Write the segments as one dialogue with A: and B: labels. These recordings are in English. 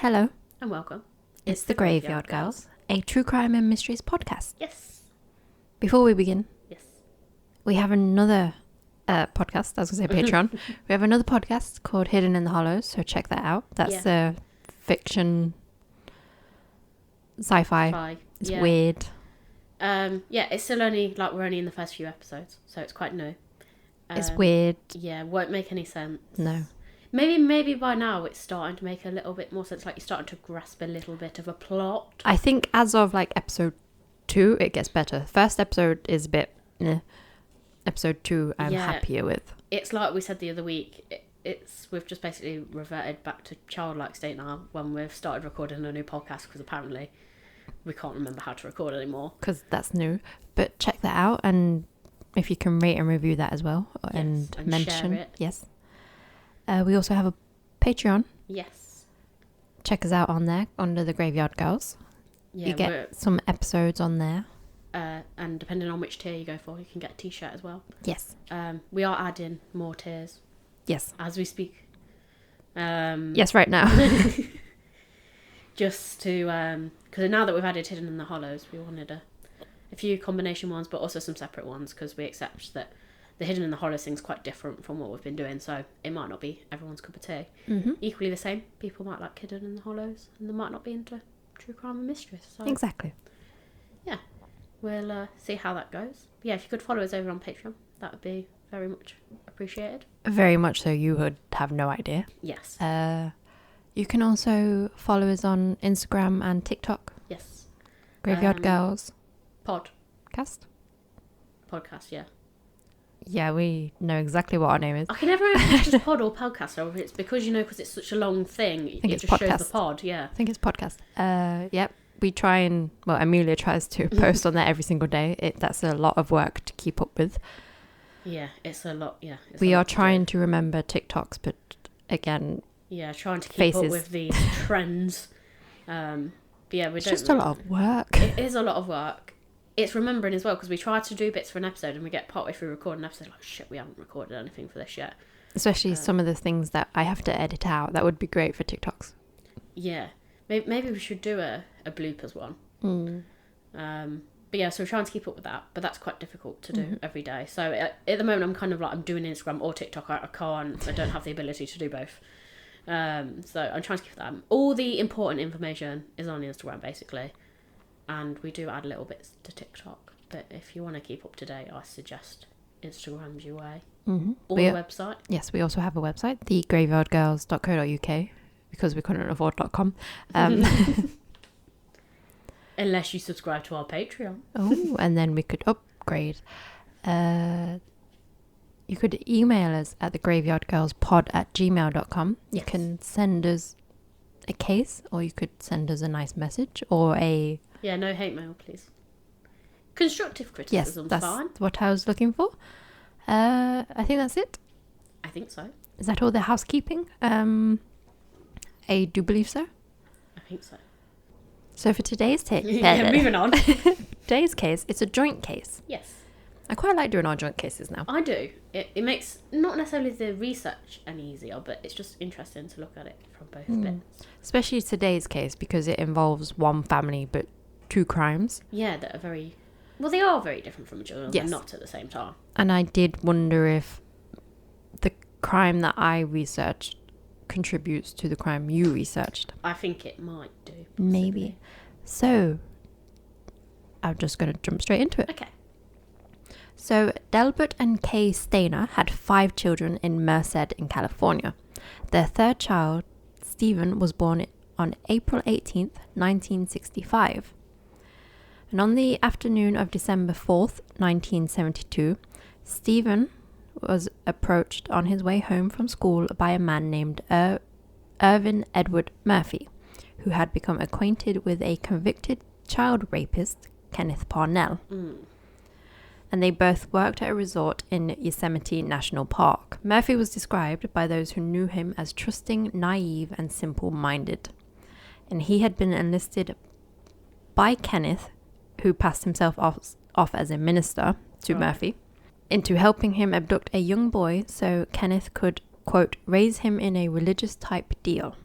A: Hello.
B: And welcome.
A: It's the Graveyard Girls, a true crime and mysteries podcast.
B: Yes.
A: Before we begin,
B: Yes.
A: we have another podcast. I was going to say Patreon. We have another podcast called Hidden in the Hollows, so check that out. That's fiction, sci-fi. It's weird.
B: It's still only, we're only in the first few episodes, so it's quite new.
A: It's weird.
B: Yeah, won't make any sense.
A: No.
B: Maybe by now it's starting to make a little bit more sense, like you're starting to grasp a little bit of a plot.
A: I think as of episode 2, it gets better. First episode is a bit, Episode 2, I'm happier with.
B: It's like we said the other week, we've just basically reverted back to childlike state now when we've started recording a new podcast, because apparently we can't remember how to record anymore.
A: Because that's new. But check that out, and if you can rate and review that as well, and mention
B: share it.
A: Yes. We also have a Patreon.
B: Yes.
A: Check us out on there under the Graveyard Girls.
B: Yeah,
A: you get some episodes on there.
B: And depending on which tier you go for, you can get a t-shirt as well.
A: Yes.
B: We are adding more tiers.
A: Yes.
B: As we speak.
A: Yes, right now.
B: Just to, because now that we've added Hidden in the Hollows, we wanted a few combination ones, but also some separate ones, because we accept that the Hidden in the Hollows thing's quite different from what we've been doing, so it might not be everyone's cup of tea.
A: Mm-hmm.
B: Equally the same, people might like Hidden in the Hollows, and they might not be into true crime and mysteries. So
A: exactly.
B: yeah, we'll see how that goes. But yeah, if you could follow us over on Patreon, that would be very much appreciated.
A: Very much so. You would have no idea.
B: Yes.
A: You can also follow us on Instagram and TikTok.
B: Yes.
A: Graveyard Girls
B: Podcast, yeah.
A: Yeah, we know exactly what our name is.
B: I can never remember if it's just pod or podcast, or if it's because, because it's such a long thing, it just shows the pod, yeah.
A: I think it's podcast. Yep. We try and, Amelia tries to post on there every single day. That's a lot of work to keep up with.
B: Yeah, it's a lot, yeah.
A: We are trying to remember TikToks, but again...
B: Yeah, trying to keep up with these trends. But yeah,
A: it's just a lot of work.
B: It is a lot of work. It's remembering as well, because we try to do bits for an episode and we get partway through recording an episode like, shit, we haven't recorded anything for this yet.
A: Especially some of the things that I have to edit out. That would be great for TikToks. Yeah.
B: Maybe we should do a bloopers one. But yeah, so we're trying to keep up with that, but that's quite difficult to do every day. So at the moment I'm kind of I'm doing Instagram or TikTok. I don't have the ability to do both. So I'm trying to keep that. All the important information is on Instagram basically. And we do add little bits to TikTok. But if you want to keep up to date, I suggest Instagram's your way.
A: Mm-hmm.
B: Or the website.
A: Yes, we also have a website, thegraveyardgirls.co.uk, because we couldn't afford .com.
B: Unless you subscribe to our Patreon.
A: Oh, and then we could upgrade. You could email us at thegraveyardgirlspod@gmail.com.
B: Yes.
A: You can send us a case, or you could send us a nice message, or a...
B: Yeah, no hate mail, please. Constructive criticism,
A: yes, that's
B: fine.
A: what I was looking for. I think that's it.
B: I think so.
A: Is that all the housekeeping? I do believe so.
B: I think so.
A: So for today's
B: moving on.
A: Today's case, it's a joint case.
B: Yes.
A: I quite like doing our joint cases now.
B: I do. It makes not necessarily the research any easier, but it's just interesting to look at it from both bits.
A: Especially today's case, because it involves one family but 2 crimes.
B: Yeah, that are very... Well, they are very different from each other,
A: yes.
B: but not at the same time.
A: And I did wonder if the crime that I researched contributes to the crime you researched.
B: I think it might do. Possibly.
A: Maybe. So, I'm just going to jump straight into it.
B: Okay.
A: So, Delbert and Kay Stayner had 5 children in Merced in California. Their third child, Stephen, was born on April 18th, 1965. And on the afternoon of December 4th, 1972, Stephen was approached on his way home from school by a man named Irvin Edward Murphy, who had become acquainted with a convicted child rapist, Kenneth Parnell. And they both worked at a resort in Yosemite National Park. Murphy was described by those who knew him as trusting, naive, and simple-minded. And he had been enlisted by Kenneth, who passed himself off as a minister to Murphy, into helping him abduct a young boy so Kenneth could, quote, raise him in a religious type deal.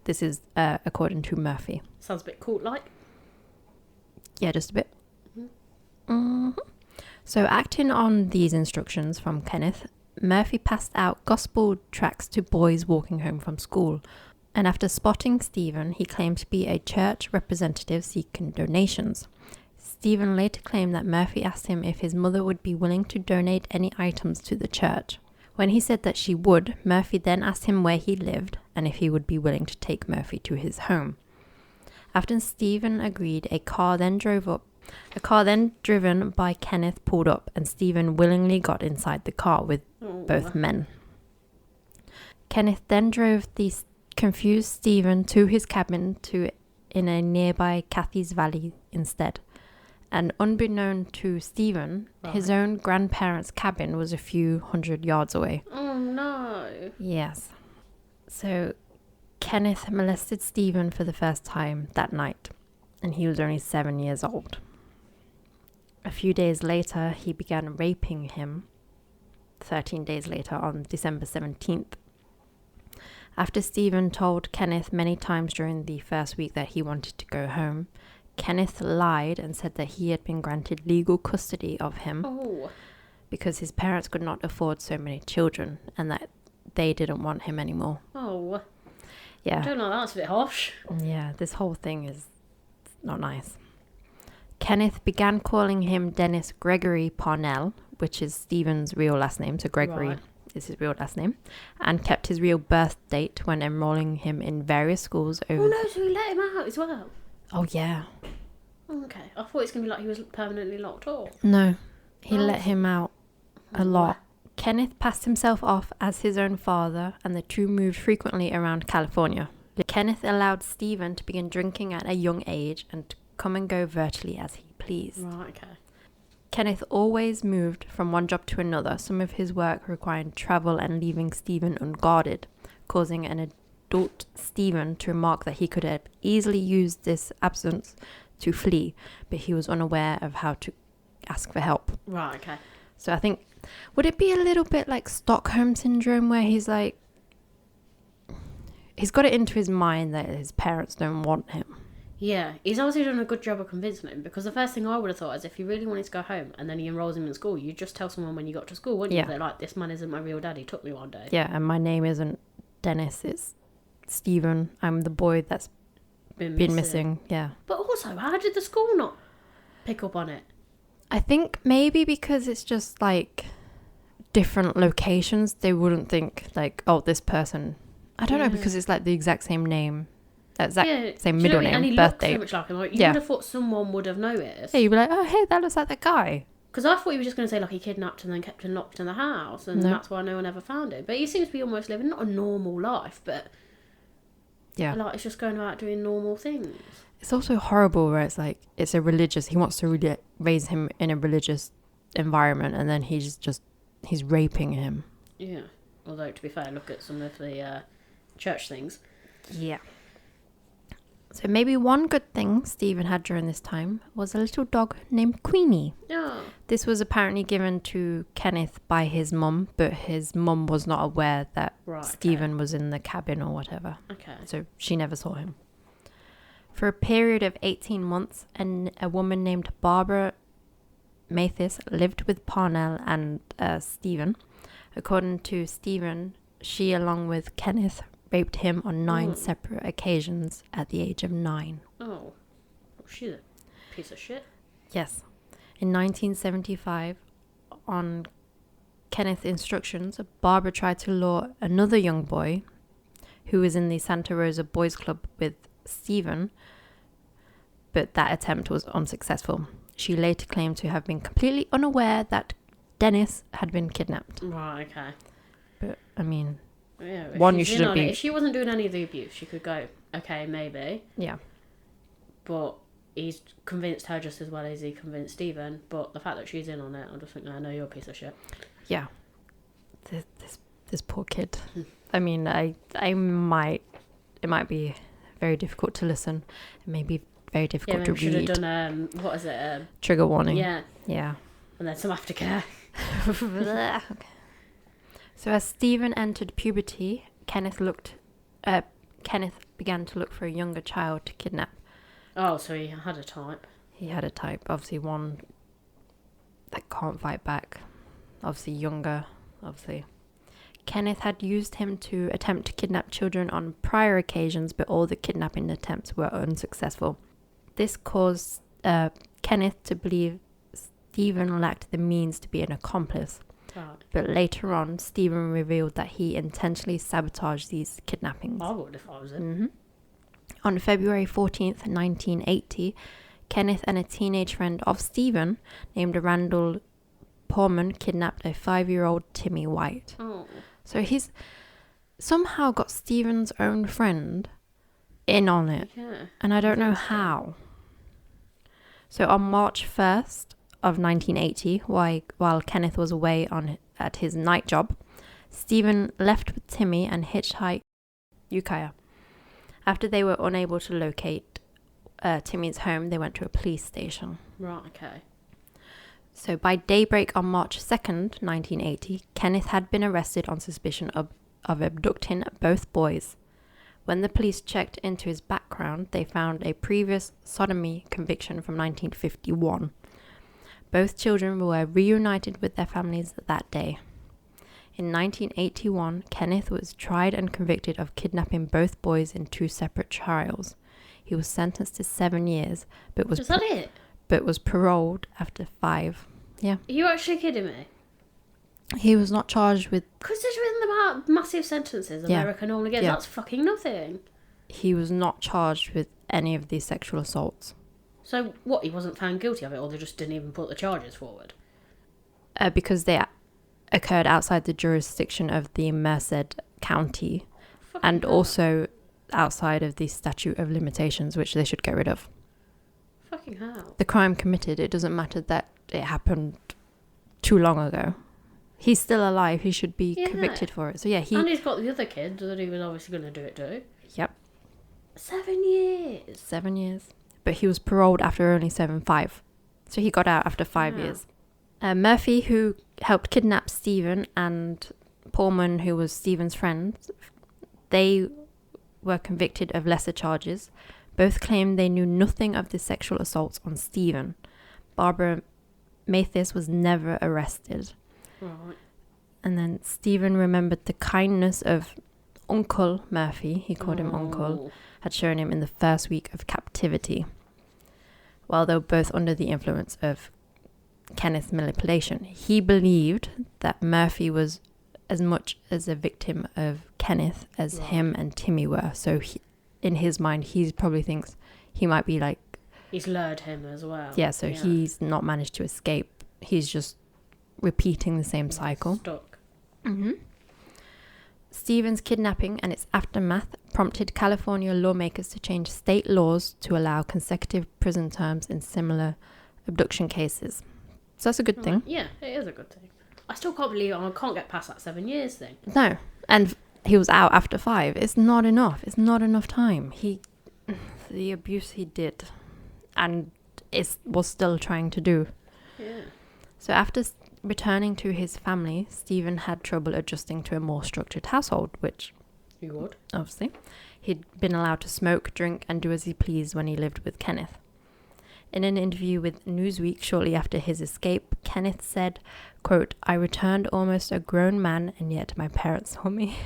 A: This is according to Murphy.
B: Sounds a bit cult-like.
A: Yeah, just a bit. Mm-hmm. So acting on these instructions from Kenneth, Murphy passed out gospel tracts to boys walking home from school. And after spotting Stephen, he claimed to be a church representative seeking donations. Stephen later claimed that Murphy asked him if his mother would be willing to donate any items to the church. When he said that she would, Murphy then asked him where he lived and if he would be willing to take Murphy to his home. After Stephen agreed, a car then driven by Kenneth pulled up, and Stephen willingly got inside the car with both men. Kenneth then drove the confused Stephen to his cabin in a nearby Kathy's Valley instead. And unbeknown to Stephen, his own grandparents' cabin was a few hundred yards away.
B: Oh no.
A: Yes. So Kenneth molested Stephen for the first time that night, and he was only 7 years old. A few days later, he began raping him, 13 days later on December 17th. After Stephen told Kenneth many times during the first week that he wanted to go home, Kenneth lied and said that he had been granted legal custody of him because his parents could not afford so many children and that they didn't want him anymore.
B: Oh.
A: Yeah.
B: I don't know, that's a bit harsh.
A: Yeah, this whole thing is not nice. Kenneth began calling him Dennis Gregory Parnell, which is Stephen's real last name, so Gregory is his real last name, and kept his real birth date when enrolling him in various schools over...
B: Oh no, so he let him out as well?
A: Oh, yeah.
B: Okay, I thought it was going to be like he was permanently locked up.
A: No, he let him out a lot. Kenneth passed himself off as his own father, and the two moved frequently around California. Kenneth allowed Stephen to begin drinking at a young age and to come and go virtually as he pleased.
B: Right, okay.
A: Kenneth always moved from one job to another, some of his work requiring travel and leaving Stephen unguarded, causing an adult Stephen to remark that he could have easily used this absence to flee, but he was unaware of how to ask for help.
B: Right, okay.
A: So I think, would it be a little bit like Stockholm Syndrome, where he's like, he's got it into his mind that his parents don't want him?
B: Yeah, he's obviously done a good job of convincing him, because the first thing I would have thought is if he really wanted to go home and then he enrolls him in school, you just tell someone when you got to school, wouldn't you? They're like, this man isn't my real dad, he took me one day.
A: Yeah, and my name isn't Dennis, it's Stephen. I'm the boy that's been missing. Yeah.
B: But also, how did the school not pick up on it?
A: I think maybe because it's just like different locations, they wouldn't think like, oh, this person. I don't know, because it's like the exact same name. Same middle name,
B: and he
A: birthday.
B: looks so much like him. Like, you would have thought someone would have noticed.
A: Yeah, you'd be like, oh, hey, that looks like that guy.
B: Because I thought he was just going to say, like, he kidnapped and then kept him locked in the house, and that's why no one ever found him. But he seems to be almost living, not a normal life, but... Yeah. Like, it's just going about doing normal things.
A: It's also horrible where it's like, it's a religious... He wants to really raise him in a religious environment, and then he's raping him.
B: Yeah. Although, to be fair, look at some of the church things.
A: Yeah. So maybe one good thing Stephen had during this time was a little dog named Queenie.
B: Oh.
A: This was apparently given to Kenneth by his mum, but his mum was not aware that Stephen was in the cabin or whatever.
B: Okay.
A: So she never saw him. For a period of 18 months, a woman named Barbara Mathis lived with Parnell and Stephen. According to Stephen, she, along with Kenneth, raped him on 9 separate occasions at the age of 9.
B: Oh, she's a piece of shit.
A: Yes. In 1975, on Kenneth's instructions, Barbara tried to lure another young boy who was in the Santa Rosa Boys Club with Stephen, but that attempt was unsuccessful. She later claimed to have been completely unaware that Dennis had been kidnapped.
B: Right, okay.
A: But, I mean...
B: Yeah,
A: one, you shouldn't be...
B: If she wasn't doing any of the abuse, she could go, okay, maybe.
A: Yeah.
B: But he's convinced her just as well as he convinced Stephen. But the fact that she's in on it, I'm just thinking, I know you're a piece of shit.
A: Yeah. This poor kid. I mean, it might be very difficult to listen. It may be very difficult to read.
B: Should have done, what is it?
A: Trigger warning.
B: Yeah.
A: Yeah.
B: And then some aftercare.
A: Okay. So as Stephen entered puberty, Kenneth began to look for a younger child to kidnap.
B: Oh, so he had a type.
A: He had a type, obviously one that can't fight back. Obviously younger, obviously. Kenneth had used him to attempt to kidnap children on prior occasions, but all the kidnapping attempts were unsuccessful. This caused Kenneth to believe Stephen lacked the means to be an accomplice.
B: Right.
A: But later on, Stephen revealed that he intentionally sabotaged these kidnappings.
B: I would if I was him.
A: On February 14th, 1980, Kenneth and a teenage friend of Stephen named Randall Portman kidnapped a 5-year-old Timmy White.
B: Oh.
A: So he's somehow got Stephen's own friend in on it.
B: Yeah.
A: And I don't know how. So on March 1st of 1980, while Kenneth was away at his night job, Stephen left with Timmy and hitchhiked Ukiah. After they were unable to locate Timmy's home, they went to a police station.
B: Right, okay.
A: So by daybreak on March 2nd, 1980, Kenneth had been arrested on suspicion of abducting both boys. When the police checked into his background, they found a previous sodomy conviction from 1951. Both children were reunited with their families that day. In 1981, Kenneth was tried and convicted of kidnapping both boys in 2 separate trials. He was sentenced to 7 years, but was
B: Is that it?
A: but was paroled after 5. Yeah.
B: Are you actually kidding me?
A: He was not charged with...
B: Considering the amount of massive sentences America normally gets, that's fucking nothing.
A: He was not charged with any of these sexual assaults.
B: So what, he wasn't found guilty of it, or they just didn't even put the charges forward?
A: Because they occurred outside the jurisdiction of the Merced County and also outside of the statute of limitations, which they should get rid of.
B: Fucking hell.
A: The crime committed, it doesn't matter that it happened too long ago. He's still alive. He should be convicted for it. So yeah,
B: And he's got the other kid that he was obviously going to do it to.
A: Yep.
B: 7 years.
A: 7 years. But he was paroled after only 7.5. So he got out after 5 years. Murphy, who helped kidnap Stephen, and Pullman, who was Stephen's friend, they were convicted of lesser charges. Both claimed they knew nothing of the sexual assaults on Stephen. Barbara Mathis was never arrested.
B: Right.
A: And then Stephen remembered the kindness of Uncle Murphy, he called him Uncle, had shown him in the first week of captivity. While they were both under the influence of Kenneth's manipulation, he believed that Murphy was as much as a victim of Kenneth as him and Timmy were. So in his mind, he probably thinks he might be like...
B: He's lured him as well.
A: Yeah, so he's not managed to escape. He's just repeating the same cycle.
B: Stuck.
A: Stephen's kidnapping and its aftermath prompted California lawmakers to change state laws to allow consecutive prison terms in similar abduction cases. So that's a good thing.
B: Yeah, it is a good thing. I still can't believe I can't get past that 7 years thing.
A: No, and he was out after 5. It's not enough. It's not enough time. The abuse he did, and was still trying to do.
B: Yeah.
A: So after returning to his family, Stephen had trouble adjusting to a more structured household, which...
B: You would?
A: Obviously. He'd been allowed to smoke, drink, and do as he pleased when he lived with Kenneth. In an interview with Newsweek shortly after his escape, Kenneth said, quote, "I returned almost a grown man, and yet my parents saw me."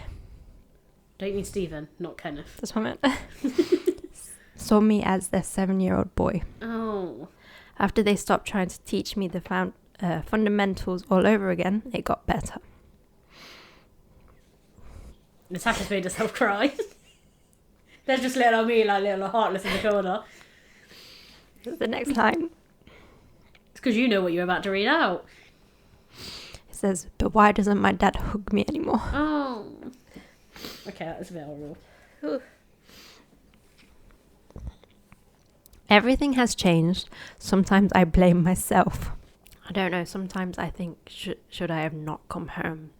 B: Don't you mean Stephen, not Kenneth?
A: That's what I meant. Saw me as their 7-year-old boy.
B: Oh.
A: After they stopped trying to teach me the fundamentals all over again, it got better.
B: Natasha's made herself cry. There's just little me, like little heartless in the corner.
A: The next line.
B: It's because you know what you're about to read out.
A: It says, "But why doesn't my dad hug me anymore?"
B: Oh. Okay, that was a bit horrible.
A: Everything has changed. Sometimes I blame myself. I don't know. Sometimes I think, should I have not come home?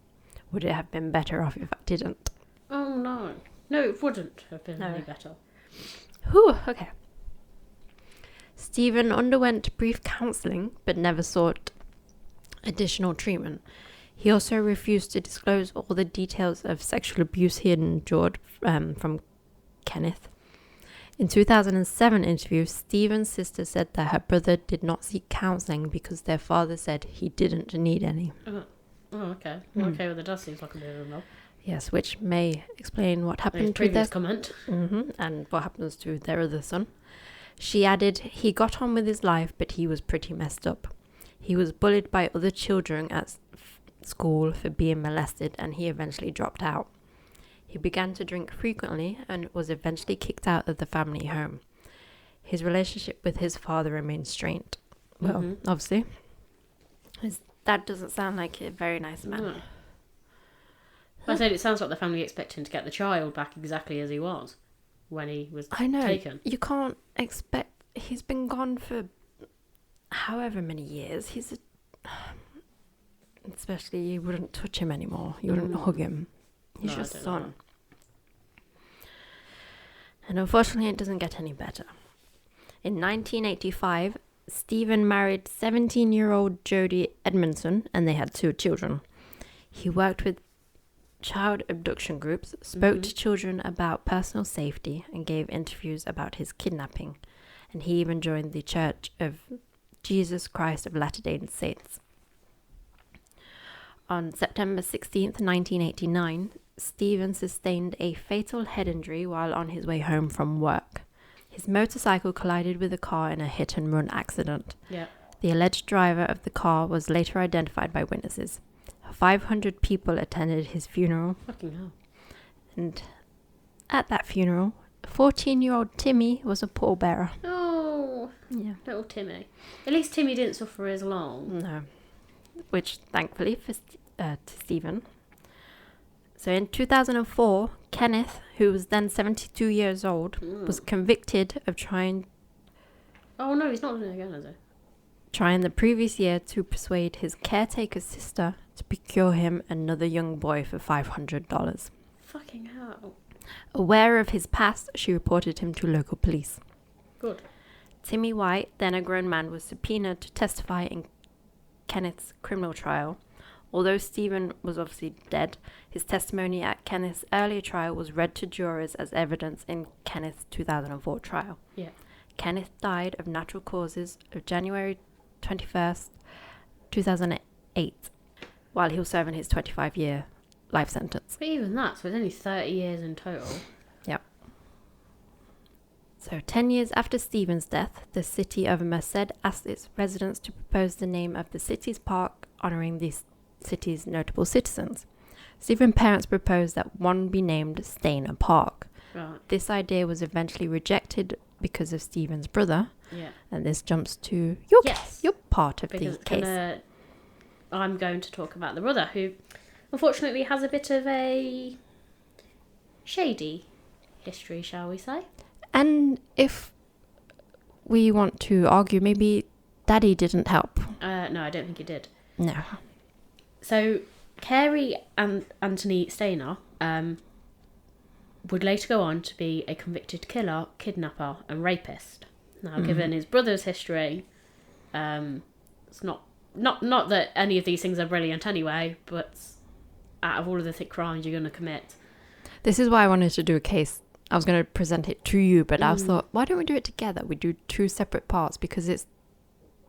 A: Would it have been better off if I didn't?
B: Oh, no. No, it wouldn't have been any better.
A: Whew, okay. Stephen underwent brief counselling, but never sought additional treatment. He also refused to disclose all the details of sexual abuse he had endured from Kenneth. In 2007 interview, Stephen's sister said that her brother did not seek counselling because their father said he didn't need any.
B: Oh, okay. Okay, well, that does seem like a bit of a knob.
A: Yes, which may explain what happened to
B: previous
A: their
B: comment.
A: and what happens to their other son. She added, he got on with his life, but he was pretty messed up. He was bullied by other children at school for being molested, and he eventually dropped out. He began to drink frequently and was eventually kicked out of the family home. His relationship with his father remained strained. Well, obviously. His dad doesn't sound like a very nice man.
B: No. I said it sounds like the family expected him to get the child back exactly as he was when he was taken.
A: You can't expect... He's been gone for however many years. Especially, you wouldn't touch him anymore. You wouldn't hug him. He's your son. And unfortunately, it doesn't get any better. In 1985, Stephen married 17-year-old Jodie Edmondson, and they had 2 children. He worked with child abduction groups, spoke to children about personal safety, and gave interviews about his kidnapping. And he even joined the Church of Jesus Christ of Latter-day Saints. On September 16th, 1989, Stephen sustained a fatal head injury while on his way home from work. His motorcycle collided with a car in a hit-and-run accident.
B: Yeah.
A: The alleged driver of the car was later identified by witnesses. 500 people attended his funeral.
B: Fucking hell.
A: And at that funeral, 14-year-old Timmy was a pallbearer.
B: Oh,
A: yeah,
B: little Timmy. At least Timmy didn't suffer as long.
A: No. Which, thankfully, for to Stephen. So in 2004, Kenneth, who was then 72 years old, was convicted of trying
B: Oh, no, he's not doing it again, is he?
A: trying the previous year to persuade his caretaker's sister to procure him another young boy for $500.
B: Fucking hell.
A: Aware of his past, she reported him to local police.
B: Good.
A: Timmy White, then a grown man, was subpoenaed to testify in Kenneth's criminal trial. Although Stephen was obviously dead, his testimony at Kenneth's earlier trial was read to jurors as evidence in Kenneth's 2004 trial.
B: Yeah.
A: Kenneth died of natural causes of January 21st, 2008, while he was serving his 25-year life sentence.
B: But even that, so it's only 30 years in total.
A: Yep. So 10 years after Stephen's death, the city of Merced asked its residents to propose the name of the city's park honouring the city's notable citizens. Stephen's parents proposed that one be named Stainer Park.
B: Right.
A: This idea was eventually rejected because of Stephen's brother.
B: Yeah.
A: And this jumps to your part of
B: Because
A: the case.
B: I'm going to talk about the brother who unfortunately has a bit of a shady history, shall we say.
A: And if we want to argue, maybe Daddy didn't help.
B: No, I don't think he did.
A: No.
B: So, Carey and Anthony Stayner would later go on to be a convicted killer, kidnapper and rapist. Now, given his brother's history, it's not that any of these things are brilliant anyway, but out of all of the thick crimes you're going to commit.
A: This is why I wanted to do a case. I was going to present it to you, but I was thought, why don't we do it together? We do 2 separate parts because it's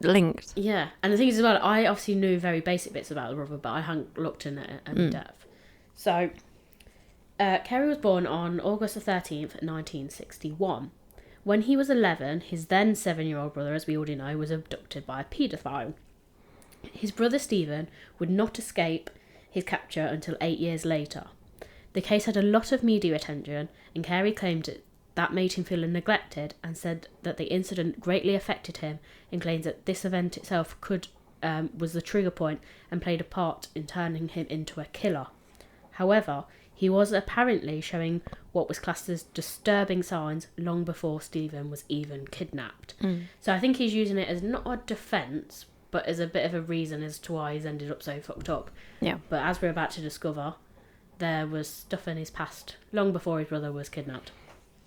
A: linked.
B: Yeah, and the thing is as well, I obviously knew very basic bits about the brother, but I hadn't looked in it in depth. So, Carey was born on August the 13th, 1961. When he was 11, his then 7-year-old brother, as we already know, was abducted by a paedophile. His brother Stephen would not escape his capture until 8 years later. The case had a lot of media attention, and Carey claimed that made him feel neglected and said that the incident greatly affected him, and claims that this event itself was the trigger point and played a part in turning him into a killer. However, he was apparently showing what was classed as disturbing signs long before Stephen was even kidnapped. So I think he's using it as not a defence, but as a bit of a reason as to why he's ended up so fucked up.
A: Yeah.
B: But as we're about to discover, there was stuff in his past long before his brother was kidnapped.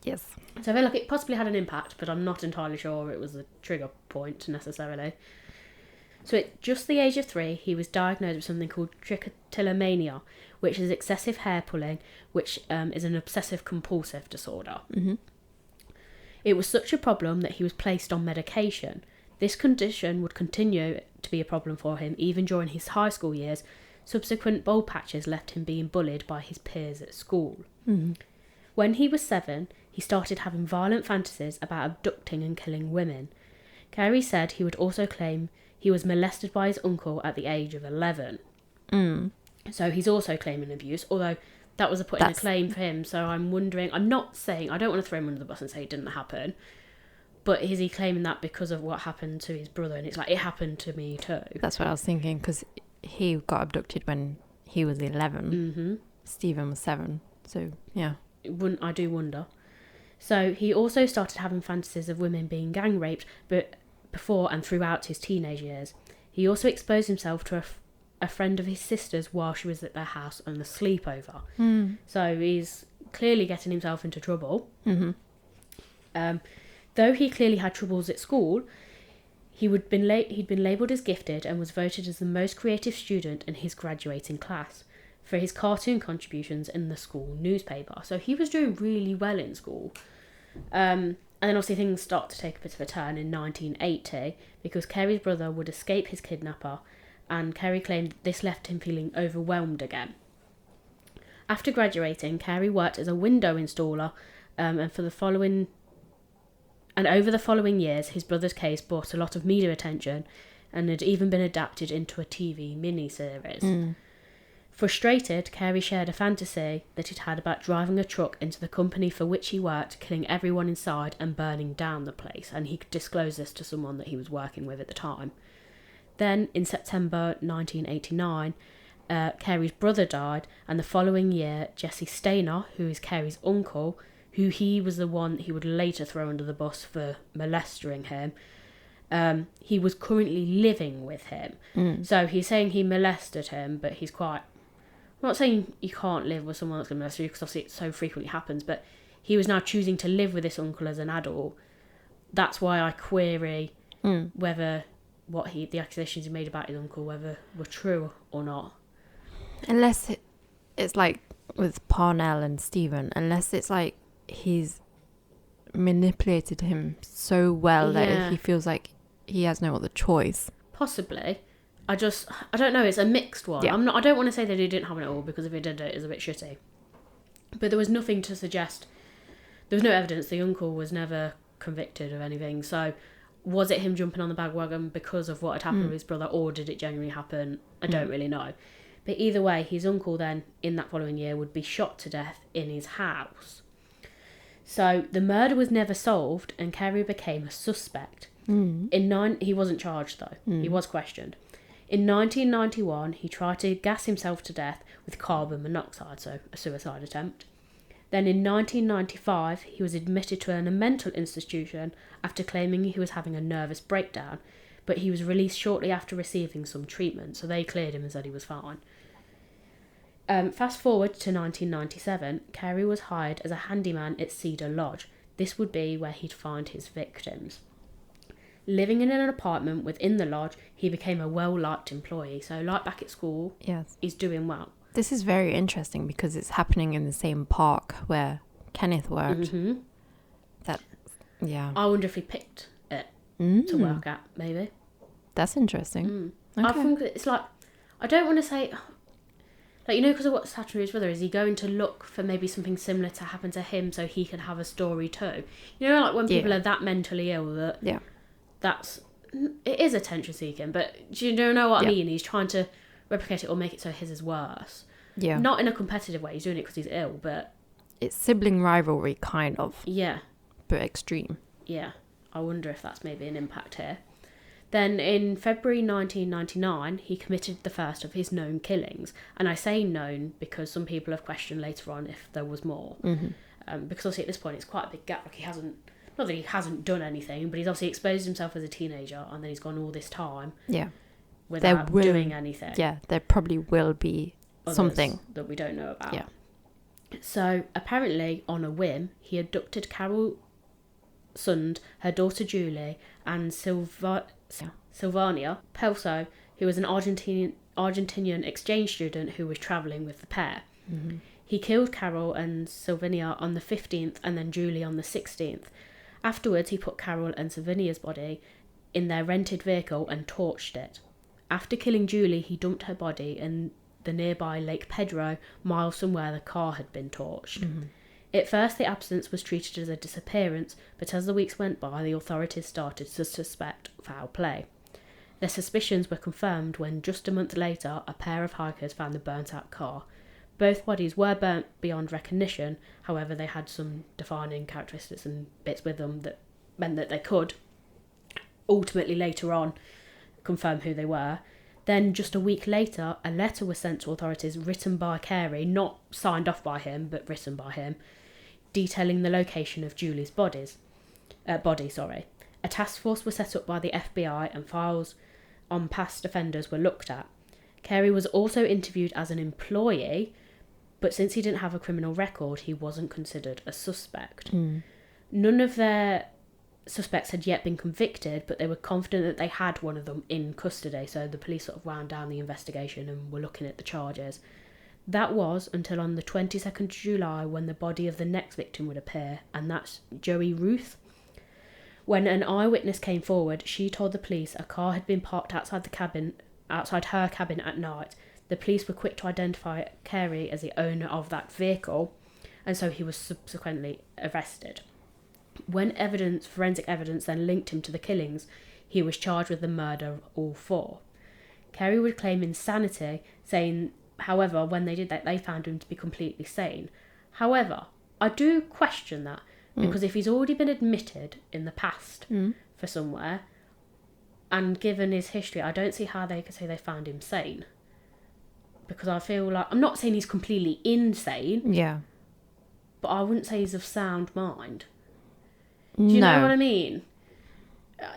A: Yes.
B: So I feel like it possibly had an impact, but I'm not entirely sure it was a trigger point necessarily. So at just the age of 3, he was diagnosed with something called trichotillomania, which is excessive hair pulling, which is an obsessive compulsive disorder.
A: Mm-hmm.
B: It was such a problem that he was placed on medication. This condition would continue to be a problem for him even during his high school years. Subsequent bald patches left him being bullied by his peers at school.
A: Mm-hmm.
B: When he was 7, he started having violent fantasies about abducting and killing women. Carey said he would also claim he was molested by his uncle at the age of 11. So he's also claiming abuse, although that was put in a claim for him. So I'm wondering, I'm not saying, I don't want to throw him under the bus and say it didn't happen, but is he claiming that because of what happened to his brother? And it's like, it happened to me too.
A: That's what I was thinking, because he got abducted when he was 11.
B: Mm-hmm.
A: Stephen was 7. So, yeah.
B: I do wonder. So he also started having fantasies of women being gang raped, but before and throughout his teenage years. He also exposed himself to a friend of his sister's while she was at their house on the sleepover. So he's clearly getting himself into trouble.
A: Mm-hmm.
B: Though he clearly had troubles at school, he'd been labelled as gifted and was voted as the most creative student in his graduating class for his cartoon contributions in the school newspaper. So he was doing really well in school. And then obviously things start to take a bit of a turn in 1980 because Carey's brother would escape his kidnapper, and Carey claimed this left him feeling overwhelmed again. After graduating, Carey worked as a window installer, and over the following years, his brother's case brought a lot of media attention and had even been adapted into a TV miniseries. Frustrated, Carey shared a fantasy that he'd had about driving a truck into the company for which he worked, killing everyone inside and burning down the place, and he disclosed this to someone that he was working with at the time. Then, in September 1989, Carey's brother died, and the following year, Jesse Stayners, who is Carey's uncle, who he was the one he would later throw under the bus for molesting him, he was currently living with him. So he's saying he molested him, but he's quite... I'm not saying you can't live with someone that's going to molest you, because obviously it so frequently happens, but he was now choosing to live with this uncle as an adult. That's why I query whether the accusations he made about his uncle, whether were true or not.
A: Unless it's like with Parnell and Stephen, unless it's like he's manipulated him so well that he feels like he has no other choice.
B: Possibly. I don't know, it's a mixed one.
A: Yeah.
B: I don't want to say that he didn't have it all, because if he did it's a bit shitty. But there was nothing to suggest, there was no evidence the uncle was never convicted of anything. So was it him jumping on the bandwagon because of what had happened with his brother, or did it genuinely happen? I don't really know. But either way, his uncle then, in that following year, would be shot to death in his house. So the murder was never solved, and Carey became a suspect. He wasn't charged though. He was questioned. In 1991, he tried to gas himself to death with carbon monoxide, so a suicide attempt. Then in 1995, he was admitted to a mental institution after claiming he was having a nervous breakdown, but he was released shortly after receiving some treatment, so they cleared him and said he was fine. Fast forward to 1997, Carey was hired as a handyman at Cedar Lodge. This would be where he'd find his victims. Living in an apartment within the lodge, he became a well-liked employee. So, like back at school, he's doing well.
A: This is very interesting because it's happening in the same park where Kenneth worked.
B: I wonder if he picked it to work at, maybe.
A: That's interesting. Okay.
B: I think it's like, I don't want to say, like, because of what's happened to his brother, is he going to look for maybe something similar to happen to him so he can have a story too? Like when people are that mentally ill that... it is attention seeking, but do you know what I mean? He's trying to replicate it or make it so his is worse. Yeah. Not in a competitive way. He's doing it because he's ill, but...
A: It's sibling rivalry, kind of.
B: Yeah.
A: But extreme.
B: Yeah. I wonder if that's maybe an impact here. Then in February 1999, he committed the first of his known killings. And I say known because some people have questioned later on if there was more. Because obviously at this point it's quite a big gap. Like he hasn't... Not that he hasn't done anything, but he's obviously exposed himself as a teenager, and then he's gone all this time without doing anything.
A: Yeah, there probably will be something
B: that we don't know about.
A: Yeah.
B: So apparently, on a whim, he abducted Carol Sund, her daughter Julie, and Silvania Pelso, who was an Argentinian exchange student who was travelling with the pair.
A: Mm-hmm.
B: He killed Carol and Silvania on the 15th and then Julie on the 16th. Afterwards, he put Carol and Silvania's body in their rented vehicle and torched it. After killing Julie, he dumped her body in the nearby Lake Pedro, miles from where the car had been torched.
A: Mm-hmm.
B: At first, the absence was treated as a disappearance, but as the weeks went by, the authorities started to suspect foul play. Their suspicions were confirmed when, just a month later, a pair of hikers found the burnt-out car. Both bodies were burnt beyond recognition, however, they had some defining characteristics and bits with them that meant that they could ultimately later on confirm who they were. Then, just a week later, a letter was sent to authorities written by Carey, not signed off by him, but written by him, detailing the location of Julie's body. A task force was set up by the FBI and files on past offenders were looked at. Carey was also interviewed as an employee, but since he didn't have a criminal record, he wasn't considered a suspect. None of their suspects had yet been convicted, but they were confident that they had one of them in custody, so the police sort of wound down the investigation and were looking at the charges. That was until on the 22nd of July when the body of the next victim would appear, and that's Joey Ruth. When an eyewitness came forward, she told the police a car had been parked outside her cabin at night. The police were quick to identify Carey as the owner of that vehicle, and so he was subsequently arrested. When forensic evidence then linked him to the killings, he was charged with the murder of all four. Carey would claim insanity, saying, however, when they did that, they found him to be completely sane. However, I do question that, because if he's already been admitted in the past for somewhere, and given his history, I don't see how they could say they found him sane. Because I feel like, I'm not saying he's completely insane.
A: Yeah.
B: But I wouldn't say he's of sound mind. Do you know what I mean?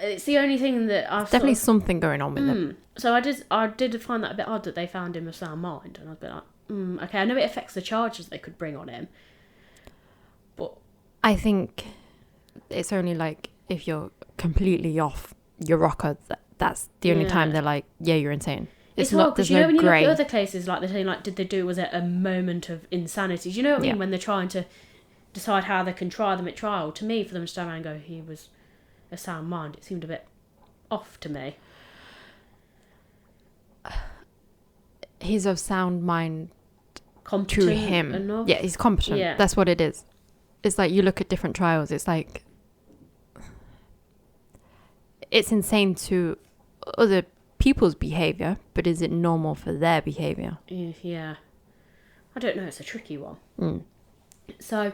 B: It's the only thing that I've
A: definitely something going on with him.
B: So I did find that a bit odd that they found him of sound mind, and I'd be like, okay, I know it affects the charges they could bring on him, but
A: I think it's only like if you're completely off your rocker, that's the only time they're like, yeah, you're insane.
B: It's not, because you know when you look at other cases, like they're saying, like, was it a moment of insanity? Do you know what I mean? When they're trying to decide how they can try them at trial. To me, for them to stand around and go, he was a sound mind, it seemed a bit off to me.
A: He's of sound mind
B: competent
A: to him.
B: Enough.
A: Yeah, he's competent. Yeah. That's what it is. It's like you look at different trials, it's like it's insane to other people's behaviour, but is it normal for their behaviour?
B: Yeah. I don't know, it's a tricky one. So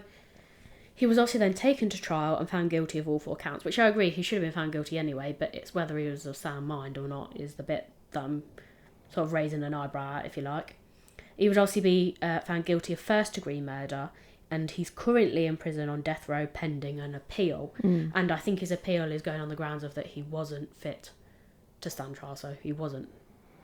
B: he was obviously then taken to trial and found guilty of all four counts, which I agree he should have been found guilty anyway, but it's whether he was of sound mind or not is the bit that I'm sort of raising an eyebrow at, if you like. He would obviously be found guilty of first-degree murder, and he's currently in prison on death row pending an appeal. And I think his appeal is going on the grounds of that he wasn't fit to stand trial, so he wasn't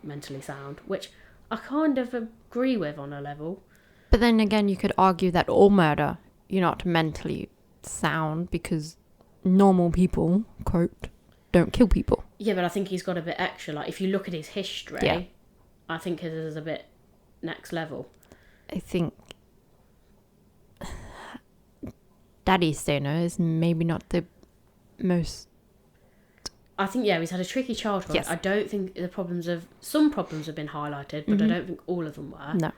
B: mentally sound, which I kind of agree with on a level.
A: But then again, you could argue that all murder, you're not mentally sound, because normal people, quote, don't kill people.
B: Yeah, but I think he's got a bit extra. Like, if you look at his history, I think his is a bit next level.
A: I think Daddy Stayners is maybe not the most...
B: I think, he's had a tricky childhood. Yes. I don't think some problems have been highlighted, but I don't think all of them were.
A: No.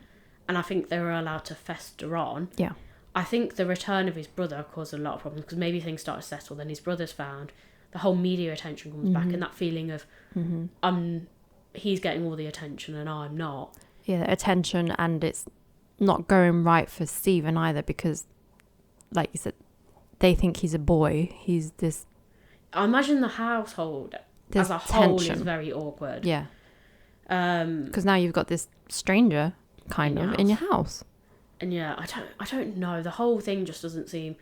B: And I think they were allowed to fester on.
A: Yeah.
B: I think the return of his brother caused a lot of problems, because maybe things started to settle, then his brother's found, the whole media attention comes back, and that feeling of he's getting all the attention and I'm not.
A: Yeah, attention, and it's not going right for Stephen either, because, like you said, they think he's a boy. He's this...
B: I imagine the household as a whole is very awkward.
A: Yeah. Because now you've got this stranger in your house.
B: And I don't know. The whole thing just doesn't seem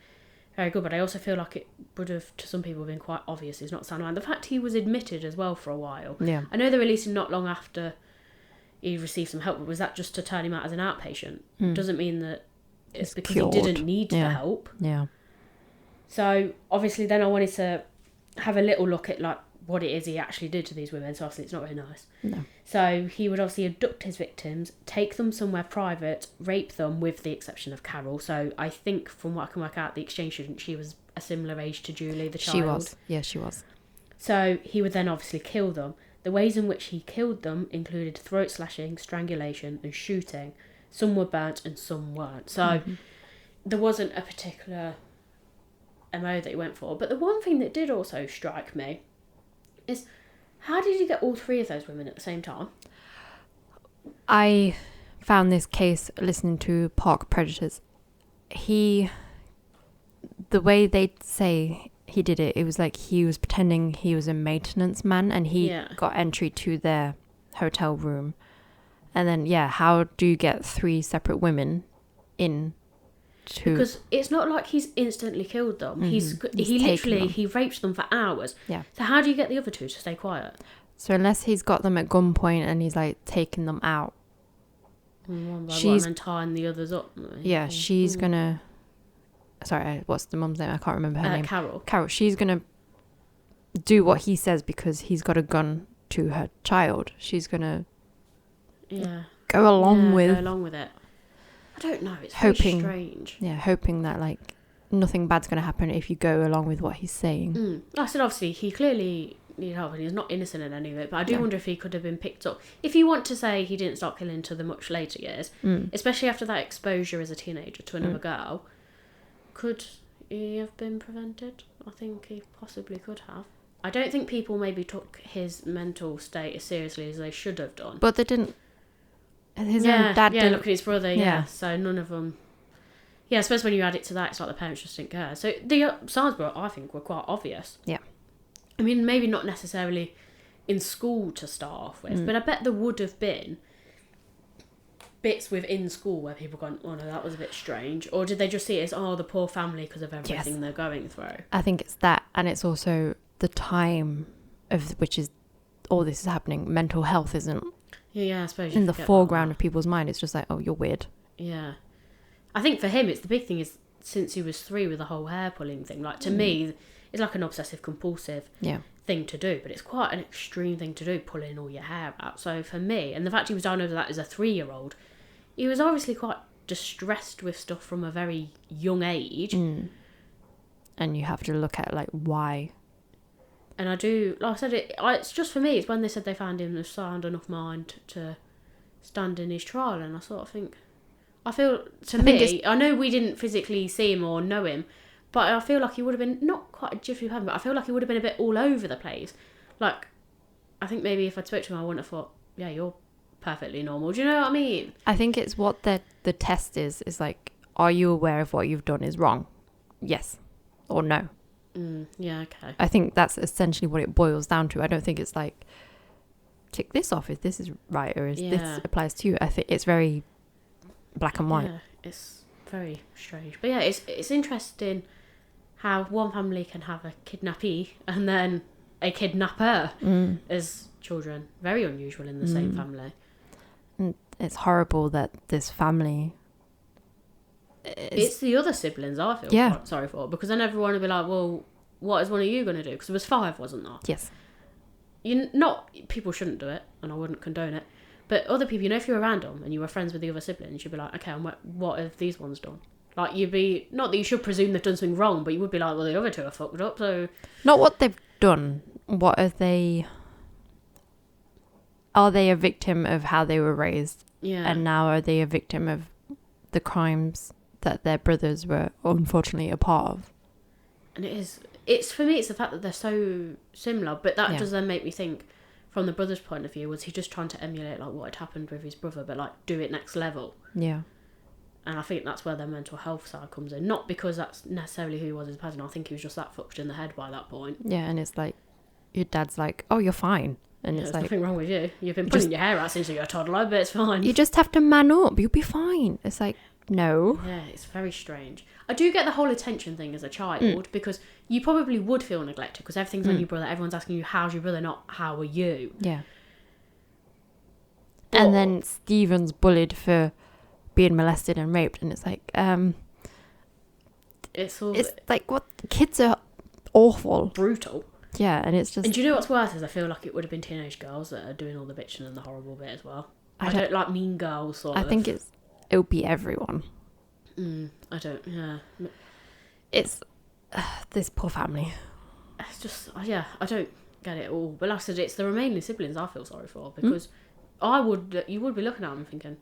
B: very good, but I also feel like it would have, to some people, been quite obvious he's not sound mind. The fact he was admitted as well for a while.
A: Yeah.
B: I know they released him not long after he received some help, but was that just to turn him out as an outpatient? Doesn't mean that it's because cured. He didn't need the help.
A: Yeah.
B: So, obviously, then I wanted to have a little look at, like, what it is he actually did to these women, so obviously it's not very nice.
A: No.
B: So he would obviously abduct his victims, take them somewhere private, rape them, with the exception of Carol. So I think from what I can work out, the exchange student, she was a similar age to Julie, the child.
A: She was. Yeah, she was.
B: So he would then obviously kill them. The ways in which he killed them included throat slashing, strangulation and shooting. Some were burnt and some weren't. So there wasn't a particular MO that he went for. But the one thing that did also strike me is, how did he get all three of those women at the same time?
A: I found this case listening to Park Predators. The way they say he did it, it was like he was pretending he was a maintenance man and he got entry to their hotel room. And then, how do you get three separate women in to...
B: Because it's not like he's instantly killed them. He literally, he raped them for hours.
A: Yeah.
B: So how do you get the other two to stay quiet?
A: So unless he's got them at gunpoint and he's like taking them out.
B: One by one and tying the others up.
A: Yeah, she's gonna... Sorry, what's the mum's name? I can't remember her name.
B: Carol.
A: Carol. She's gonna do what he says because he's got a gun to her child. She's gonna go along with it.
B: I don't know. It's very strange.
A: Yeah, hoping that like nothing bad's gonna happen if you go along with what he's saying.
B: I said obviously he clearly needed help and he's not innocent in any of it. But I do wonder if he could have been picked up. If you want to say he didn't start killing until the much later years, especially after that exposure as a teenager to another girl. Could he have been prevented? I think he possibly could have. I don't think people maybe took his mental state as seriously as they should have done.
A: But they didn't. His own dad didn't.
B: Look at his brother, so none of them... Yeah, I suppose when you add it to that, it's like the parents just didn't care. So the signs were, I think, were quite obvious.
A: Yeah.
B: I mean, maybe not necessarily in school to start off with, but I bet there would have been bits within school where people gone, oh no, that was a bit strange, or did they just see it as, oh, the poor family because of everything they're going through?
A: I think it's that, and it's also the time of which is all this is happening. Mental health isn't
B: I suppose
A: in the foreground of people's mind. It's just like, oh, you're weird.
B: Yeah, I think for him it's the big thing is since he was 3 with the whole hair pulling thing, like to me it's like an obsessive compulsive thing to do, but it's quite an extreme thing to do, pulling all your hair out. So for me, and the fact he was diagnosed with that as a 3-year-old, he was obviously quite distressed with stuff from a very young age.
A: And you have to look at like why.
B: And I do, like I said, it's just for me, it's when they said they found him of sound enough mind to stand in his trial, and I sort of think, I know we didn't physically see him or know him, but I feel like he would have been, not quite a jiffy heaven, but I feel like he would have been a bit all over the place. Like, I think maybe if I'd spoke to him, I wouldn't have thought, yeah, you're perfectly normal. Do you know what I mean?
A: I think it's what the test is like, are you aware of what you've done is wrong? Yes or no.
B: Yeah, okay.
A: I think that's essentially what it boils down to. I don't think it's like, tick this off if this is right or if this applies to you. I think it's very black and white.
B: Yeah, it's very strange. But yeah, it's interesting how one family can have a kidnappee and then a kidnapper as children. Very unusual in the same family.
A: And it's horrible that this family...
B: It's the other siblings I feel quite sorry for, because then everyone would be like, well, what is one of you going to do? Because there was 5, wasn't there?
A: Yes.
B: People shouldn't do it, and I wouldn't condone it, but other people, if you're around them and you were friends with the other siblings, you'd be like, okay, and what have these ones done? Like, you'd be, not that you should presume they've done something wrong, but you would be like, well, the other 2 are fucked up, so...
A: Not what they've done. What are they... Are they a victim of how they were raised?
B: Yeah.
A: And now are they a victim of the crimes that their brothers were unfortunately a part of?
B: And it's for me, it's the fact that they're so similar, but that does then make me think, from the brother's point of view, was he just trying to emulate like what had happened with his brother, but like do it next level?
A: Yeah.
B: And I think that's where their mental health side comes in. Not because that's necessarily who he was as a person. I think he was just that fucked in the head by that point.
A: Yeah, and it's like, your dad's like, oh, you're fine. And it's
B: there's
A: like,
B: nothing wrong with you. You've been pulling your hair out since you were a toddler, but it's fine.
A: You just have to man up. You'll be fine. It's like, no.
B: Yeah, it's very strange. I do get the whole attention thing as a child, because you probably would feel neglected, because everything's on your brother. Everyone's asking you, how's your brother, not how are you?
A: Yeah. And then Stephen's bullied for being molested and raped, and it's like,
B: it's
A: like, what? Kids are awful.
B: Brutal.
A: Yeah, and it's just...
B: And do you know what's worse is I feel like it would have been teenage girls that are doing all the bitching and the horrible bit as well. I don't like mean girls sort of.
A: I think it'll be everyone.
B: I don't, yeah.
A: It's this poor family.
B: It's just, yeah, I don't get it all. But like I said, it's the remaining siblings I feel sorry for, because you would be looking at them and thinking,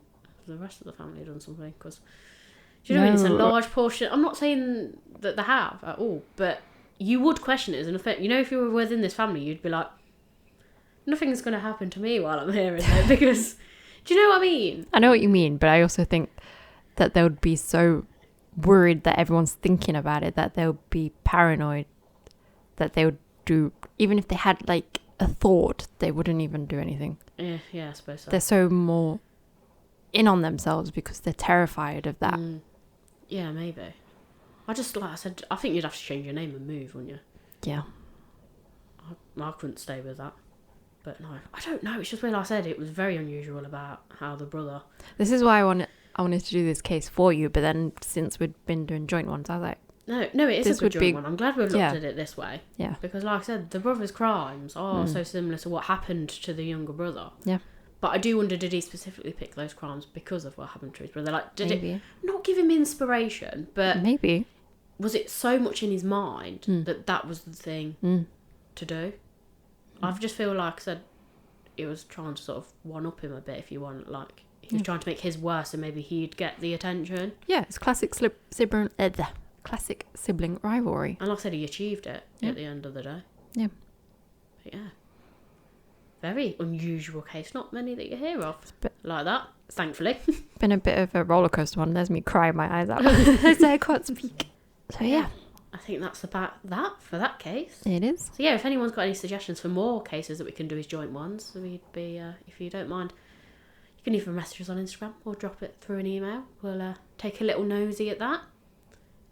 B: the rest of the family done something? Because, do you know what I mean? It's a large portion. I'm not saying that they have at all, but you would question it as an effect. You know, if you were within this family, you'd be like, nothing's going to happen to me while I'm here, is it? Because, do you know what I mean?
A: I know what you mean, but I also think that they would be so worried that everyone's thinking about it, that they would be paranoid, that they would do, even if they had like a thought, they wouldn't even do anything.
B: Yeah, I suppose so.
A: They're so more in on themselves because they're terrified of that.
B: Yeah, maybe. Like I said, I think you'd have to change your name and move, wouldn't you?
A: Yeah.
B: I couldn't stay with that. But no, I don't know. It's just when I said it was very unusual about how the brother...
A: This is why I wanted to do this case for you, but then since we'd been doing joint ones, I was like...
B: No, it is a good joint one. I'm glad we've looked at it this way.
A: Yeah.
B: Because like I said, the brother's crimes are so similar to what happened to the younger brother.
A: Yeah.
B: But I do wonder, did he specifically pick those crimes because of what happened to his brother? Like, did
A: Maybe.
B: it not give him inspiration, but...
A: Maybe.
B: Was it so much in his mind that was the thing to do? I just feel like I said, it was trying to sort of one-up him a bit, if you want. Like, he was trying to make his worse and maybe he'd get the attention.
A: Yeah, it's classic sibling rivalry.
B: And like I said, he achieved it at the end of the day.
A: Yeah.
B: But yeah. Very unusual case. Not many that you hear of like that, thankfully.
A: Been a bit of a roller coaster one. There's me crying my eyes out. So I can't speak. So yeah.
B: I think that's about that for that case.
A: It is.
B: So yeah, if anyone's got any suggestions for more cases that we can do as joint ones, we'd be, if you don't mind, you can either message us on Instagram or drop it through an email. We'll take a little nosy at that.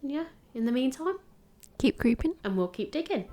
B: And yeah, in the meantime,
A: keep creeping
B: and we'll keep digging.